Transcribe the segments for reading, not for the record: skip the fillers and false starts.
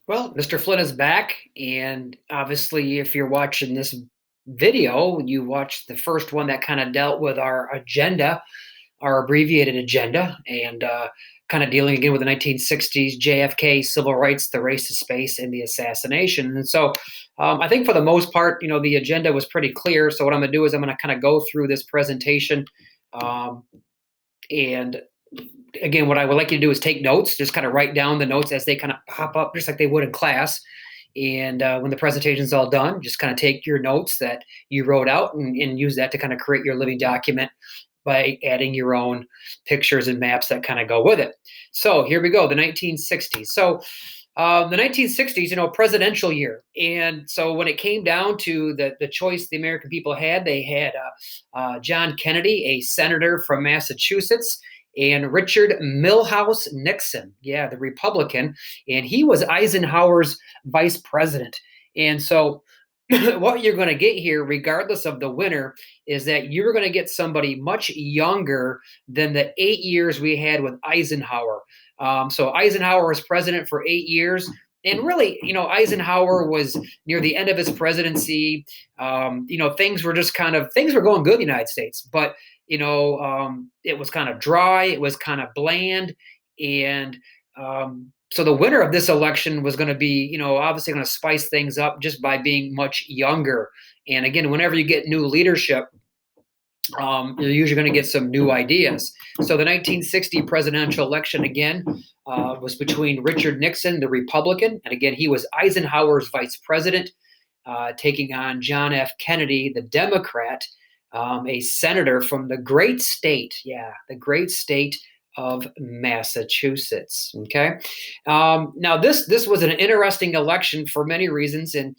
Well, Mr. Flynn is back, and obviously, if you're watching this video, you watched the first one that kind of dealt with our agenda, our abbreviated agenda, and kind of dealing again with the 1960s, JFK, civil rights, the race to space, and the assassination. And so, I think for the most part, the agenda was pretty clear. So, what I'm going to do is I'm going to kind of go through this presentation. Um, and again, what I would like you to do is take notes, just kind of write down the notes as they kind of pop up, just like they would in class. And when the presentation's all done, just kind of take your notes that you wrote out and use that to kind of create your living document by adding your own pictures and maps that kind of go with it. So here we go, the 1960s. So the 1960s, presidential year. And so when it came down to the choice the American people had, they had John Kennedy, a senator from Massachusetts, and Richard Milhouse Nixon, the Republican, and he was Eisenhower's vice president. And so what you're going to get here, regardless of the winner, is that you're going to get somebody much younger than the 8 years we had with Eisenhower. So Eisenhower was president for 8 years. And really, Eisenhower was near the end of his presidency. Things were things were going good in the United States, but it was kind of dry, it was kind of bland, and so the winner of this election was going to be, obviously going to spice things up just by being much younger. And again, whenever you get new leadership, you're usually going to get some new ideas. So the 1960 presidential election, again, was between Richard Nixon, the Republican, and again, he was Eisenhower's vice president, taking on John F. Kennedy, the Democrat, a senator from the great state, the great state of Massachusetts. Okay, now this was an interesting election for many reasons, and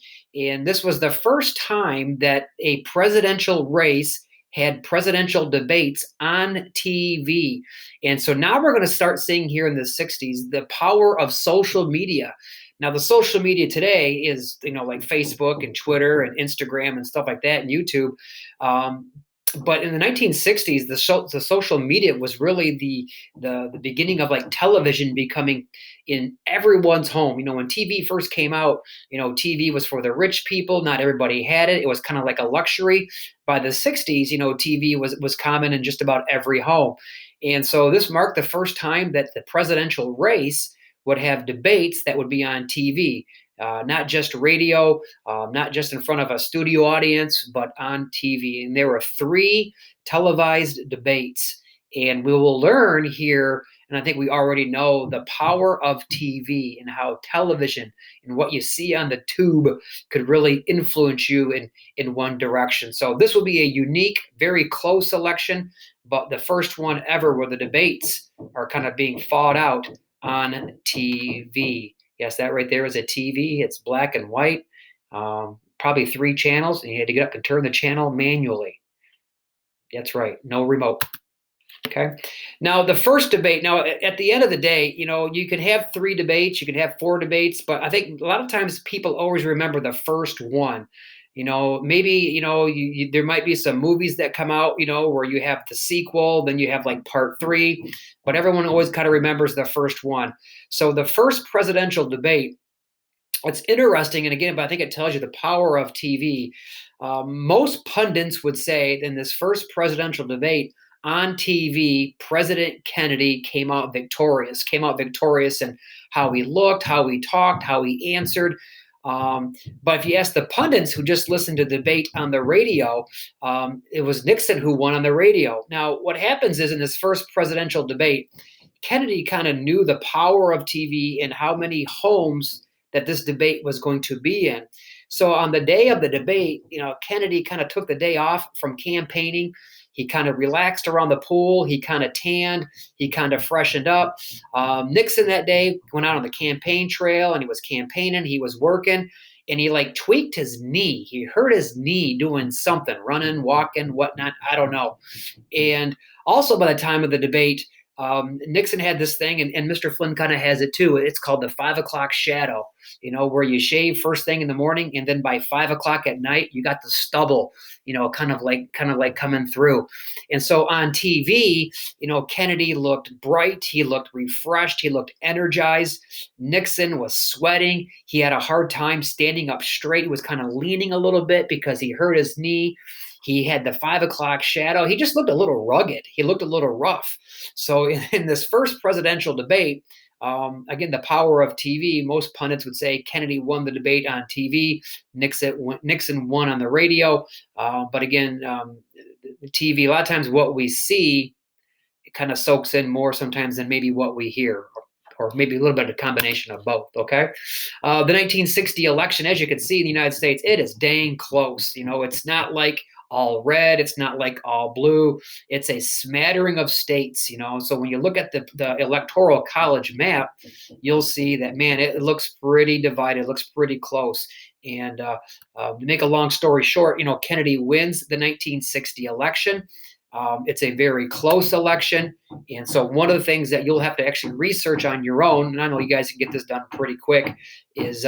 this was the first time that a presidential race had presidential debates on TV. And so now we're going to start seeing here in the 60s the power of social media. Now, the social media today is, like Facebook and Twitter and Instagram and stuff like that and YouTube. But in the 1960s, the social media was really the beginning of like television becoming in everyone's home. When TV first came out, TV was for the rich people. Not everybody had it. It was kind of like a luxury. By the 60s, TV was common in just about every home. And so this marked the first time that the presidential race would have debates that would be on TV. Not just radio, not just in front of a studio audience, but on TV. And there were 3 televised debates. And we will learn here, and I think we already know, the power of TV and how television and what you see on the tube could really influence you in one direction. So this will be a unique, very close election, but the first one ever where the debates are kind of being fought out on TV. Yes, that right there is a TV. It's black and white, probably 3 channels, and you had to get up and turn the channel manually. That's right, no remote. Okay. Now, the first debate, now at the end of the day, you can have 3 debates, you can have 4 debates, but I think a lot of times people always remember the first one. Maybe, there might be some movies that come out, where you have the sequel, then you have like part 3, but everyone always kind of remembers the first one. So the first presidential debate, it's interesting. And again, but I think it tells you the power of TV. Most pundits would say in this first presidential debate on TV, President Kennedy came out victorious in how he looked, how he talked, how he answered. But if you ask the pundits who just listened to the debate on the radio, it was Nixon who won on the radio. Now, what happens is in this first presidential debate, Kennedy kind of knew the power of TV and how many homes that this debate was going to be in. So on the day of the debate, Kennedy kind of took the day off from campaigning. He kind of relaxed around the pool. He kind of tanned. He kind of freshened up. Nixon that day went out on the campaign trail and he was campaigning. He was working and he like tweaked his knee. He hurt his knee doing something, running, walking, whatnot. I don't know. And also by the time of the debate, Nixon had this thing, and Mr. Flynn kind of has it too. It's called the 5 o'clock shadow, where you shave first thing in the morning, and then by 5 o'clock at night, you got the stubble, kind of like coming through. And so on TV, Kennedy looked bright, he looked refreshed, he looked energized. Nixon was sweating. He had a hard time standing up straight. He was kind of leaning a little bit because he hurt his knee. He had the 5 o'clock shadow. He just looked a little rugged. He looked a little rough. So in this first presidential debate, again, the power of TV, most pundits would say Kennedy won the debate on TV. Nixon won on the radio. But again, the TV, a lot of times what we see, it kind of soaks in more sometimes than maybe what we hear, or maybe a little bit of a combination of both. Okay. The 1960 election, as you can see in the United States, it is dang close. It's not like all red. It's not like all blue. It's a smattering of states, So when you look at the electoral college map, you'll see that, man, it looks pretty divided. It looks pretty close. And to make a long story short, Kennedy wins the 1960 election. It's a very close election. And so one of the things that you'll have to actually research on your own, and I know you guys can get this done pretty quick, is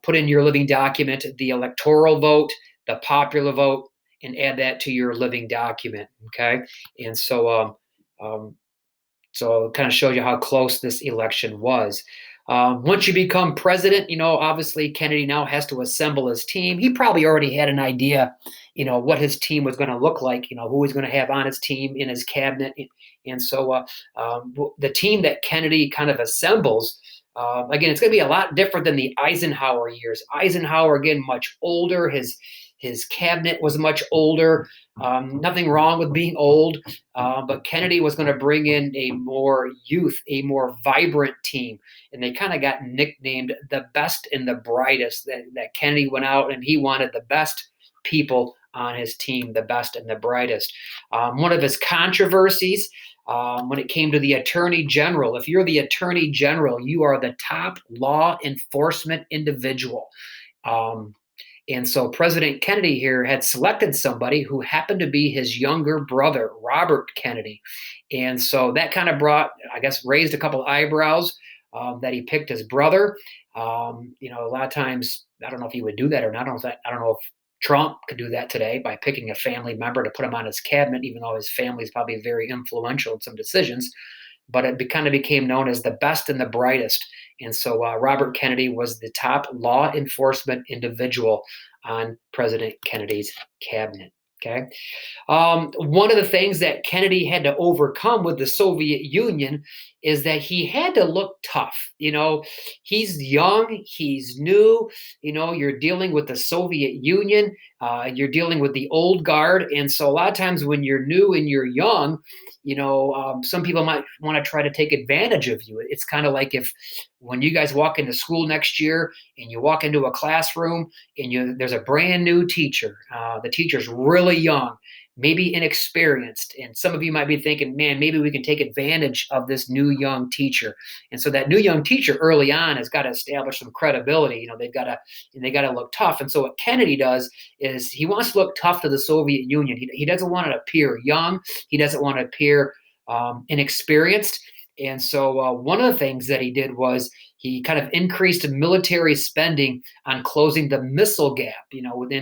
put in your living document the electoral vote, the popular vote, and add that to your living document. Okay. And so so it kind of shows you how close this election was. Once you become president, obviously Kennedy now has to assemble his team. He probably already had an idea, what his team was going to look like, who he's going to have on his team, in his cabinet. And so the team that Kennedy kind of assembles, again, it's going to be a lot different than the Eisenhower years. Eisenhower, again, much older. His cabinet was much older. Nothing wrong with being old, but Kennedy was going to bring in a more a more vibrant team. And they kind of got nicknamed the best and the brightest, that Kennedy went out and he wanted the best people on his team, the best and the brightest. One of his controversies, when it came to the attorney general, if you're the attorney general, you are the top law enforcement individual. And so President Kennedy here had selected somebody who happened to be his younger brother, Robert Kennedy. And so that kind of raised a couple of eyebrows, that he picked his brother. A lot of times, I don't know if he would do that or not. I don't know if Trump could do that today by picking a family member to put him on his cabinet, even though his family is probably very influential in some decisions. But it kind of became known as the best and the brightest. And so Robert Kennedy was the top law enforcement individual on President Kennedy's cabinet. Okay. One of the things that Kennedy had to overcome with the Soviet Union is that he had to look tough. He's young, he's new. You're dealing with the Soviet Union, you're dealing with the old guard. And so a lot of times when you're new and you're young, some people might want to try to take advantage of you. It's kind of like when you guys walk into school next year and you walk into a classroom and there's a brand new teacher. The teacher's really young, maybe inexperienced. And some of you might be thinking, man, maybe we can take advantage of this new young teacher. And so that new young teacher early on has got to establish some credibility. They got to look tough. And so what Kennedy does is he wants to look tough to the Soviet Union. He doesn't want to appear young. He doesn't want to appear inexperienced. And so one of the things that he did was he kind of increased military spending on closing the missile gap.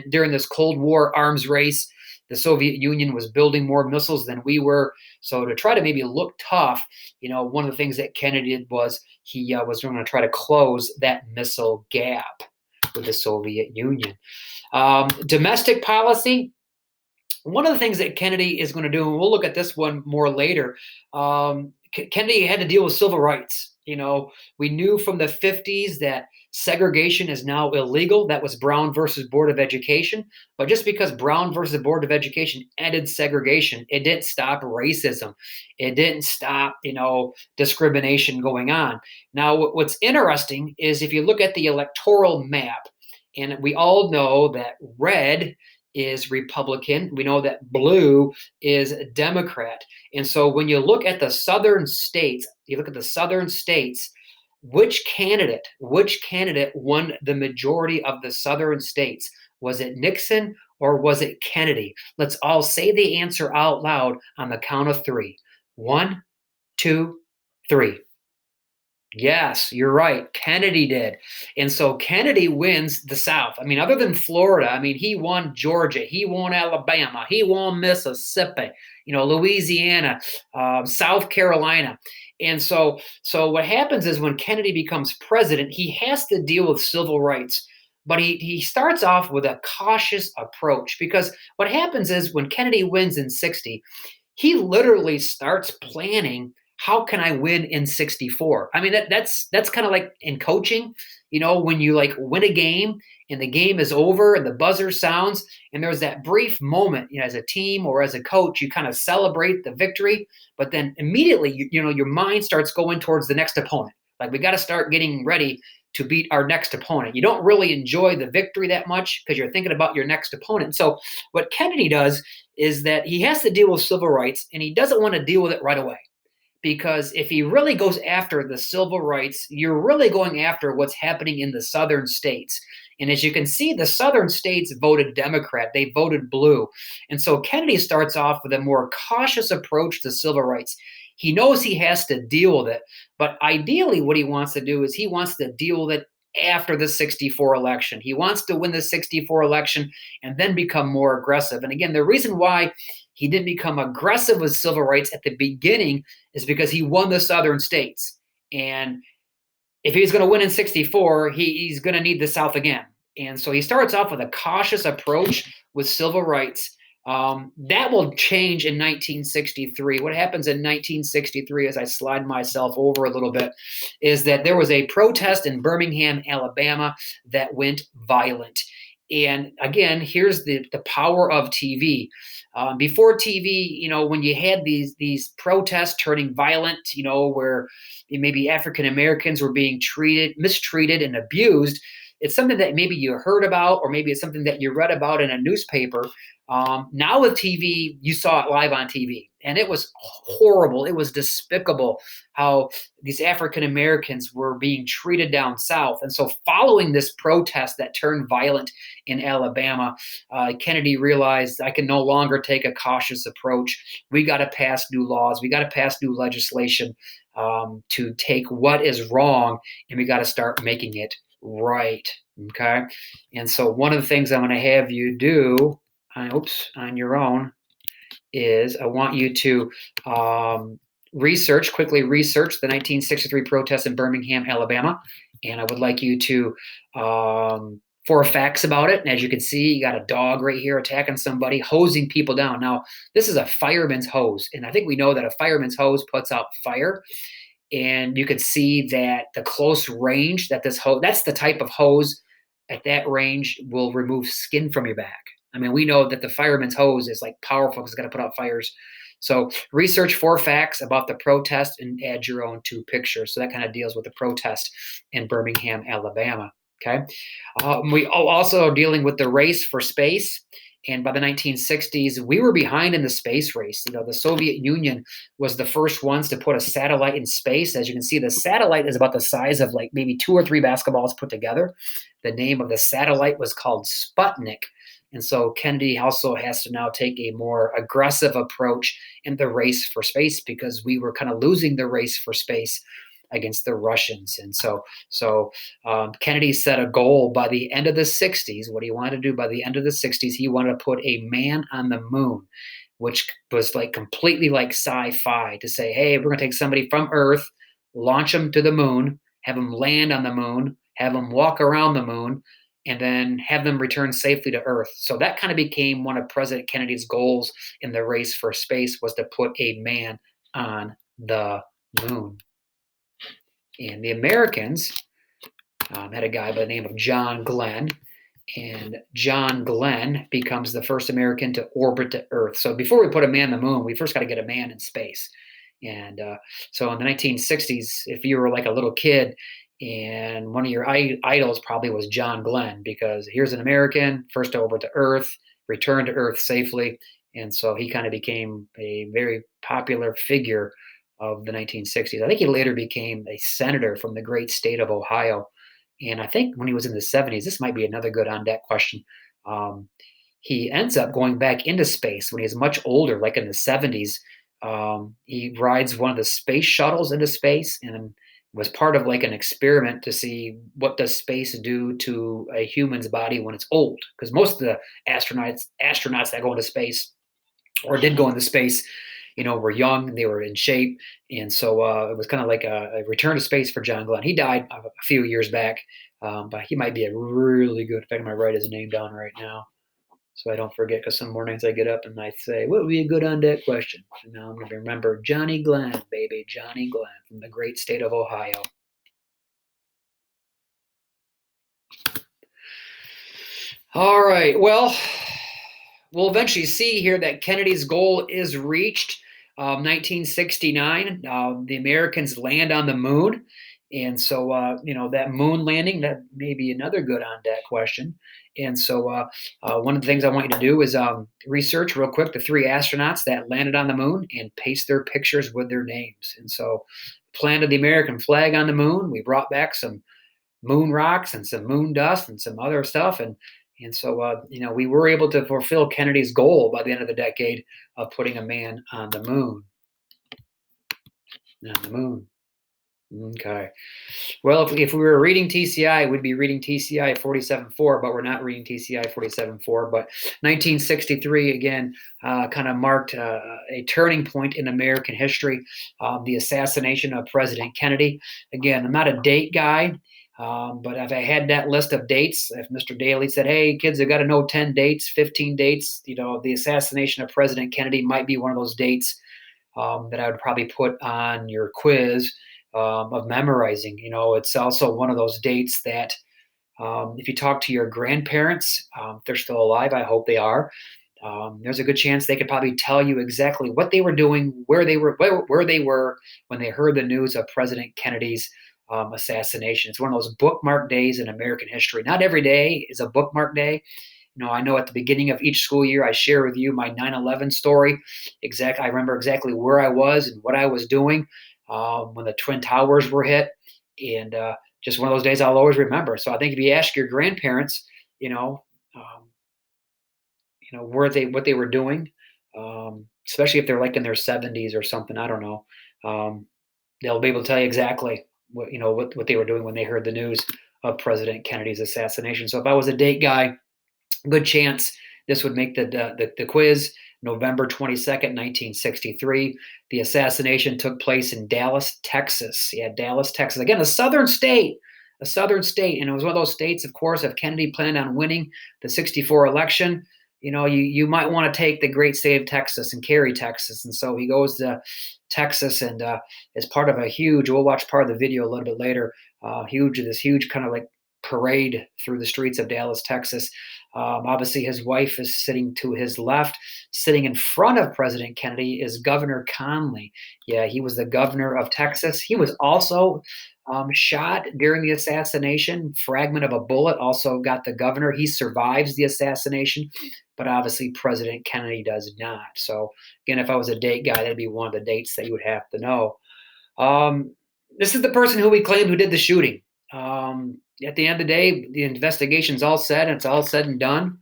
During this Cold War arms race, the Soviet Union was building more missiles than we were. So to try to maybe look tough, one of the things that Kennedy did was he was going to try to close that missile gap with the Soviet Union. Domestic policy. One of the things that Kennedy is going to do, and we'll look at this one more later, Kennedy had to deal with civil rights. We knew from the 50s that segregation is now illegal. That was Brown versus Board of Education. But just because Brown versus Board of Education ended segregation, it didn't stop racism. It didn't stop, discrimination going on. Now, what's interesting is if you look at the electoral map, and we all know that red is Republican. We know that blue is Democrat. And so when you look at the southern states, which candidate won the majority of the southern states? Was it Nixon or was it Kennedy? Let's all say the answer out loud on the count of three. 1, two, three. Yes, you're right. Kennedy did. And so Kennedy wins the South. I mean, other than Florida, I mean, he won Georgia, he won Alabama, he won Mississippi, Louisiana, South Carolina. And so what happens is when Kennedy becomes president, he has to deal with civil rights. But he starts off with a cautious approach because what happens is when Kennedy wins in 60, he literally starts planning how can I win in 64? I mean, that's kind of like in coaching, when you like win a game and the game is over and the buzzer sounds and there's that brief moment, as a team or as a coach, you kind of celebrate the victory, but then immediately, your mind starts going towards the next opponent. Like we got to start getting ready to beat our next opponent. You don't really enjoy the victory that much because you're thinking about your next opponent. So what Kennedy does is that he has to deal with civil rights and he doesn't want to deal with it right away. Because if he really goes after the civil rights, you're really going after what's happening in the southern states. And as you can see, the southern states voted Democrat, they voted blue. And so Kennedy starts off with a more cautious approach to civil rights. He knows he has to deal with it, but ideally, what he wants to do is he wants to deal with it after the 64 election. He wants to win the 64 election and then become more aggressive. And again, the reason why he didn't become aggressive with civil rights at the beginning is because he won the southern states. And if he's going to win in 64, he's going to need the South again. And so he starts off with a cautious approach with civil rights. That will change in 1963. What happens in 1963, as I slide myself over a little bit, is that there was a protest in Birmingham, Alabama that went violent. And again, here's the power of TV. Before TV, when you had these protests turning violent, where maybe African Americans were being mistreated, and abused, it's something that maybe you heard about, or maybe it's something that you read about in a newspaper. Now with TV, you saw it live on TV, and it was horrible. It was despicable how these African Americans were being treated down south. And so following this protest that turned violent in Alabama, Kennedy realized I can no longer take a cautious approach. We got to pass new laws. We got to pass new legislation to take what is wrong, and we got to start making it right. Okay. And so one of the things I'm going to have you do, on your own, is I want you to quickly research the 1963 protests in Birmingham, Alabama. And I would like you to, for facts about it. And as you can see, you got a dog right here attacking somebody, hosing people down. Now, this is a fireman's hose. And I think we know that a fireman's hose puts out fire. And you can see that the close range that this hose, that's the type of hose at that range will remove skin from your back. I mean, we know that the fireman's hose is like powerful because it's going to put out fires. So research 4 facts about the protest and add your own 2 pictures. So that kind of deals with the protest in Birmingham, Alabama. Okay. We also dealing with the race for space. And by the 1960s, we were behind in the space race. The Soviet Union was the first ones to put a satellite in space. As you can see, the satellite is about the size of like maybe 2 or 3 basketballs put together. The name of the satellite was called Sputnik. And so Kennedy also has to now take a more aggressive approach in the race for space because we were kind of losing the race for space against the Russians. And so Kennedy set a goal by the end of the 60s. What he wanted to do by the end of the 60s, he wanted to put a man on the moon, which was like completely like sci-fi, to say, hey, we're going to take somebody from Earth, launch them to the moon, have them land on the moon, have them walk around the moon, and then have them return safely to Earth. So that kind of became one of President Kennedy's goals in the race for space, was to put a man on the moon. And the Americans had a guy by the name of John Glenn, and John Glenn becomes the first American to orbit the Earth. So before we put a man on the moon, we first got to get a man in space. And so in the 1960s, if you were like a little kid and one of your idols probably was John Glenn, because here's an American, first to orbit the Earth, returned to Earth safely. And so he kind of became a very popular figure of the 1960s. I think he later became a senator from the great state of Ohio. And I think when he was in the 70s, this might be another good on deck question. He ends up going back into space when he was much older, like in the 70s. He rides one of the space shuttles into space and was part of like an experiment to see what does space do to a human's body when it's old. Because most of the astronauts that go into space or did go into space, were young and they were in shape. And so it was kind of like a return to space for John Glenn. He died a few years back, but he might be a really good. In fact, I might write his name down right now so I don't forget. Because some mornings I get up and I say, "What would be a good on deck question?" And now I'm going to remember Johnny Glenn, baby, Johnny Glenn from the great state of Ohio. All right. Well, we'll eventually see here that Kennedy's goal is reached. 1969, the Americans land on the moon. And so, that moon landing, that may be another good on deck question. And so, one of the things I want you to do is research real quick the three astronauts that landed on the moon and paste their pictures with their names. And so, planted the American flag on the moon. We brought back some moon rocks and some moon dust and some other stuff. And so, we were able to fulfill Kennedy's goal by the end of the decade of putting a man on the moon. On the moon. Okay. Well, if we were reading TCI, we'd be reading TCI 47.4, but we're not reading TCI 47.4. But 1963, again, kind of marked a turning point in American history, the assassination of President Kennedy. Again, I'm not a date guy, but if I had that list of dates, if Mr. Daly said, "Hey, kids, I got to know 10 dates, 15 dates," the assassination of President Kennedy might be one of those dates that I would probably put on your quiz of memorizing. It's also one of those dates that if you talk to your grandparents, if they're still alive, I hope they are. There's a good chance they could probably tell you exactly what they were doing, where they were when they heard the news of President Kennedy's assassination. It's one of those bookmark days in American history. Not every day is a bookmark day. I know at the beginning of each school year, I share with you my 9/11 story. I remember exactly where I was and what I was doing when the Twin Towers were hit. And just one of those days I'll always remember. So I think if you ask your grandparents, um, what they were doing, especially if they're like in their 70s or something, I don't know. Um, they'll be able to tell you exactly what they were doing when they heard the news of President Kennedy's assassination. So if I was a date guy, good chance this would make the quiz. November 22nd, 1963. The assassination took place in Dallas, Texas. Yeah, Dallas, Texas. Again, a southern state. A southern state. And it was one of those states, of course, if Kennedy planned on winning the 64 election, you might want to take the great state of Texas and carry Texas. And so he goes to Texas and is part of a huge, we'll watch part of the video a little bit later, this huge kind of like parade through the streets of Dallas, Texas. Obviously, his wife is sitting to his left. Sitting in front of President Kennedy is Governor Conley. Yeah, he was the governor of Texas. He was also shot during the assassination. Fragment of a bullet also got the governor. He survives the assassination, but obviously President Kennedy does not. So again, if I was a date guy, that'd be one of the dates that you would have to know. This is the person who we claimed who did the shooting. At the end of the day, the investigation's all set, and it's all said and done.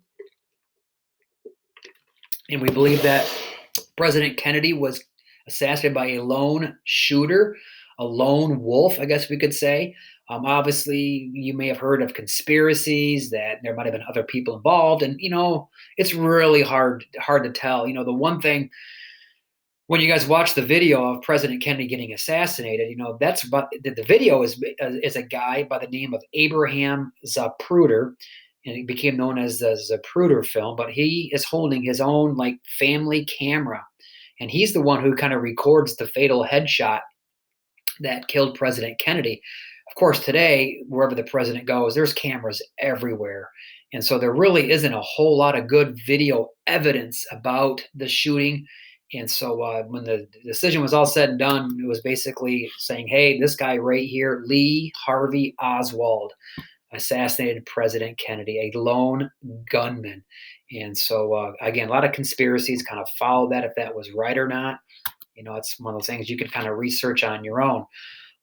And we believe that President Kennedy was assassinated by a lone shooter, a lone wolf, I guess we could say. Obviously, you may have heard of conspiracies that there might have been other people involved, and it's really hard to tell. The one thing when you guys watch the video of President Kennedy getting assassinated, that's about the video is a guy by the name of Abraham Zapruder, and he became known as the Zapruder film. But he is holding his own like family camera, and he's the one who kind of records the fatal headshot that killed President Kennedy. Of course, today wherever the president goes, there's cameras everywhere. And so there really isn't a whole lot of good video evidence about the shooting. And so when the decision was all said and done, it was basically saying, hey, this guy right here, Lee Harvey Oswald, assassinated President Kennedy, a lone gunman. And so, again, a lot of conspiracies kind of follow that, if that was right or not. It's one of those things you can kind of research on your own.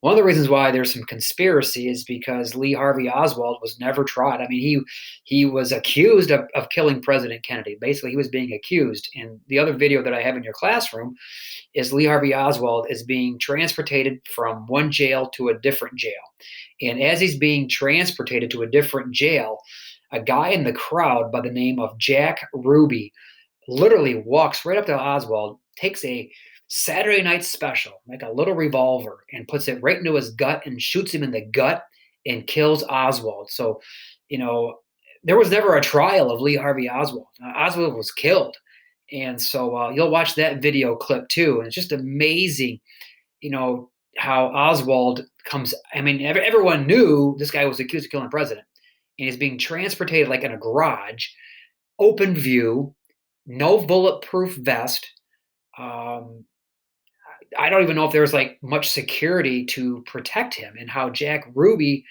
One of the reasons why there's some conspiracy is because Lee Harvey Oswald was never tried. I mean, he was accused of killing President Kennedy. Basically, he was being accused. And the other video that I have in your classroom is Lee Harvey Oswald is being transported from one jail to a different jail. And as he's being transported to a different jail, a guy in the crowd by the name of Jack Ruby literally walks right up to Oswald, takes a Saturday Night Special, like a little revolver, and puts it right into his gut and shoots him in the gut and kills Oswald. So, you know, there was never a trial of Lee Harvey Oswald. Oswald was killed. And so you'll watch that video clip too. And it's just amazing, how Oswald comes. I mean, everyone knew this guy was accused of killing the president. And he's being transported like in a garage, open view, no bulletproof vest. Um, I don't even know if there's like much security to protect him, and how Jack Ruby,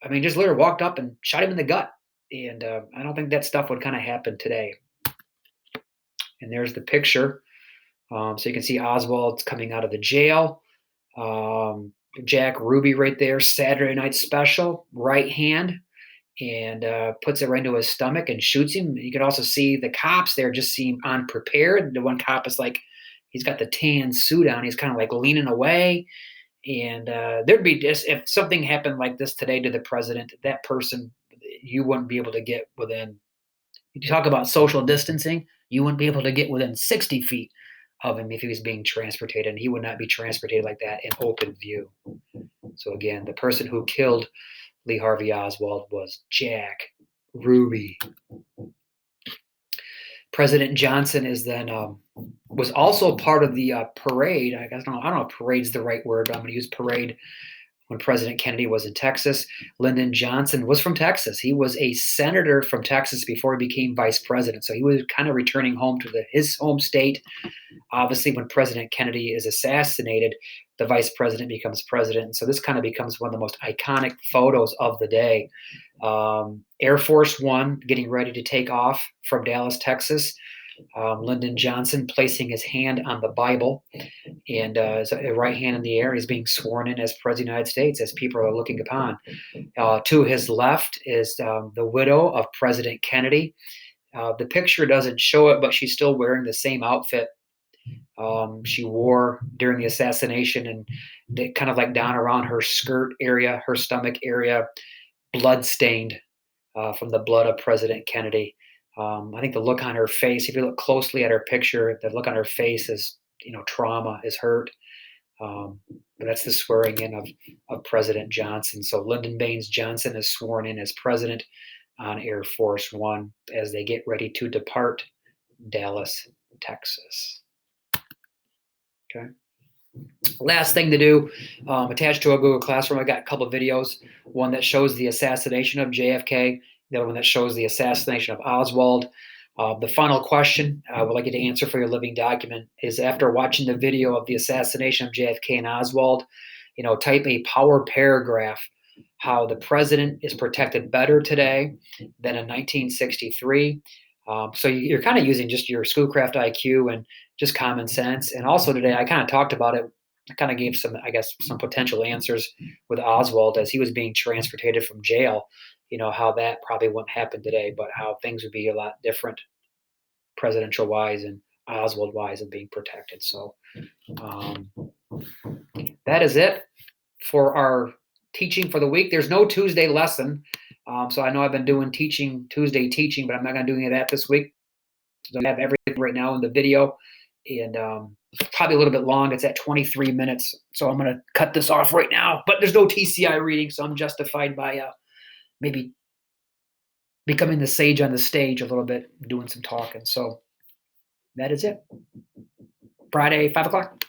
I mean, just literally walked up and shot him in the gut. And I don't think that stuff would kind of happen today. And there's the picture. So you can see Oswald's coming out of the jail. Jack Ruby right there, Saturday Night Special, right hand, and puts it right into his stomach and shoots him. You can also see the cops there just seem unprepared. The one cop is like, he's got the tan suit on. He's kind of like leaning away. And there'd be just, if something happened like this today to the president, that person, you wouldn't be able to get within, you talk about social distancing, you wouldn't be able to get within 60 feet of him if he was being transported, and he would not be transported like that in open view. So again, the person who killed Lee Harvey Oswald was Jack Ruby. President Johnson is then was also part of the parade. I don't know if parade's the right word, but I'm going to use parade. When President Kennedy was in Texas, Lyndon Johnson was from Texas. He was a senator from Texas before he became vice president. So he was kind of returning home to his home state. Obviously, when President Kennedy is assassinated, the vice president becomes president. So this kind of becomes one of the most iconic photos of the day. Air Force One getting ready to take off from Dallas, Texas. Lyndon Johnson placing his hand on the Bible and his right hand in the air. He's being sworn in as President of the United States as people are looking upon. To his left is the widow of President Kennedy. The picture doesn't show it, but she's still wearing the same outfit she wore during the assassination, and kind of like down around her skirt area, her stomach area, blood stained from the blood of President Kennedy. I think the look on her face, if you look closely at her picture, the look on her face is, trauma, is hurt. But that's the swearing in of President Johnson. So Lyndon Baines Johnson is sworn in as president on Air Force One as they get ready to depart Dallas, Texas. Okay. Last thing to do, attached to a Google Classroom, I got a couple of videos. One that shows the assassination of JFK, the other one that shows the assassination of Oswald. The final question I would like you to answer for your living document is, after watching the video of the assassination of JFK and Oswald, type a power paragraph how the president is protected better today than in 1963. So you're kind of using just your Schoolcraft IQ and just common sense. And also today, I kind of talked about it. I kind of gave some potential answers with Oswald as he was being transported from jail, how that probably wouldn't happen today, but how things would be a lot different presidential wise and Oswald wise and being protected. So that is it for our teaching for the week. There's no Tuesday lesson. So I know I've been doing Tuesday teaching, but I'm not going to do any of that this week. So I have everything right now in the video, and probably a little bit long. It's at 23 minutes. So I'm going to cut this off right now, but there's no TCI reading. So I'm justified by maybe becoming the sage on the stage a little bit, doing some talking. So that is it. Friday, 5 o'clock.